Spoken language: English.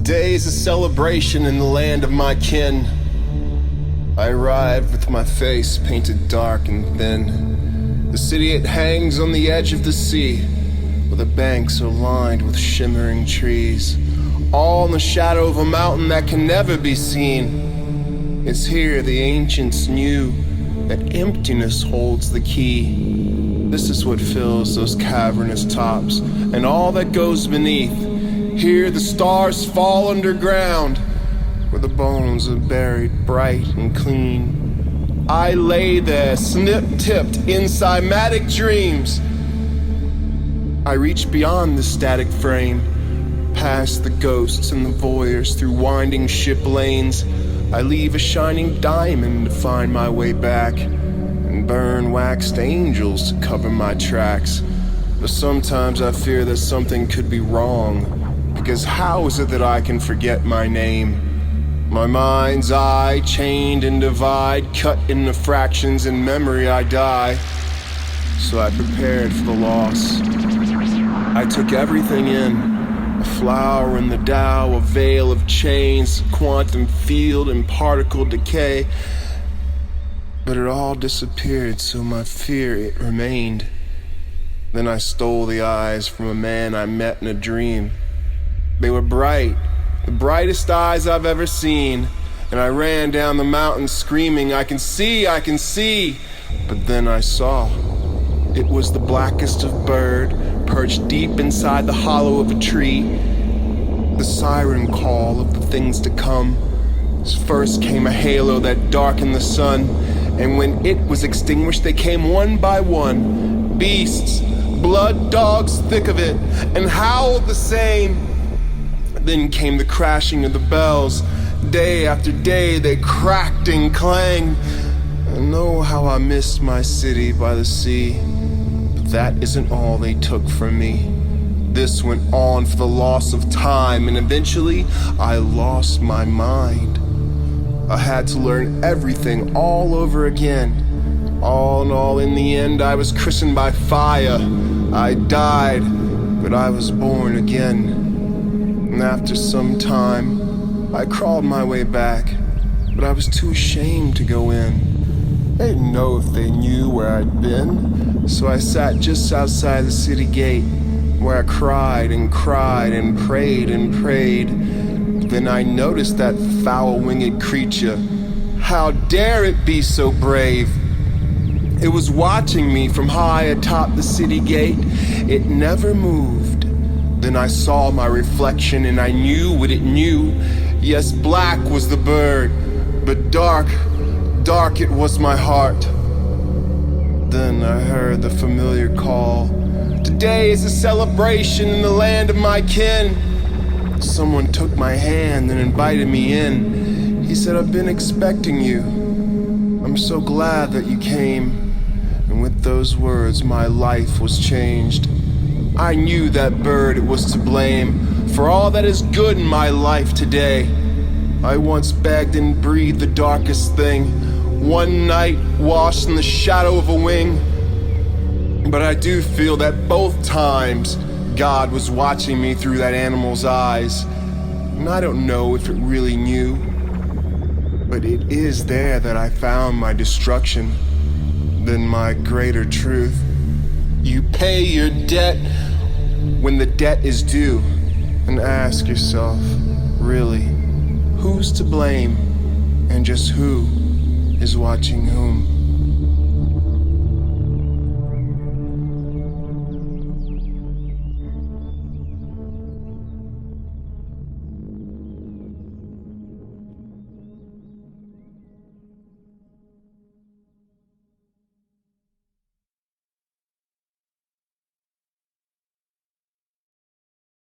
Today's a celebration in the land of my kin. I arrived with my face painted dark and thin. The city, it hangs on the edge of the sea, where the banks are lined with shimmering trees, all in the shadow of a mountain that can never be seen. It's here the ancients knew that emptiness holds the key. This is what fills those cavernous tops and all that goes beneath. Here the stars fall underground, where the bones are buried bright and clean. I lay there, snip-tipped in cymatic dreams. I reach beyond the static frame, past the ghosts and the voyeurs, through winding ship lanes. I leave a shining diamond to find my way back, and burn waxed angels to cover my tracks. But sometimes I fear that something could be wrong, because how is it that I can forget my name? My mind's eye, chained in divide, cut into fractions, in memory I die. So I prepared for the loss. I took everything in, a flower in the Tao, a veil of chains, quantum field and particle decay. But it all disappeared, so my fear, it remained. Then I stole the eyes from a man I met in a dream. They were bright, the brightest eyes I've ever seen, and I ran down the mountain screaming, I can see, I can see. But then I saw. It was the blackest of bird, perched deep inside the hollow of a tree. The siren call of the things to come. First came a halo that darkened the sun, and when it was extinguished, they came one by one. Beasts, blood dogs thick of it, and howled the same. Then came the crashing of the bells. Day after day they cracked and clanged. And oh, how I missed my city by the sea. But that isn't all they took from me. This went on for the loss of time, and eventually I lost my mind. I had to learn everything all over again. All in all, in the end, I was christened by fire. I died, but I was born again. And after some time, I crawled my way back, but I was too ashamed to go in. They didn't know if they knew where I'd been, so I sat just outside the city gate, where I cried and cried and prayed and prayed. Then I noticed that foul-winged creature. How dare it be so brave? It was watching me from high atop the city gate. It never moved. Then I saw my reflection and I knew what it knew. Yes, black was the bird, but dark, dark it was my heart. Then I heard the familiar call. Today is a celebration in the land of my kin. Someone took my hand and invited me in. He said, I've been expecting you. I'm so glad that you came. And with those words, my life was changed. I knew that bird was to blame for all that is good in my life today. I once begged and breathed the darkest thing, one night washed in the shadow of a wing. But I do feel that both times God was watching me through that animal's eyes. And I don't know if it really knew, but it is there that I found my destruction, then my greater truth. You pay your debt when the debt is due, and ask yourself, really, who's to blame, and just who is watching whom?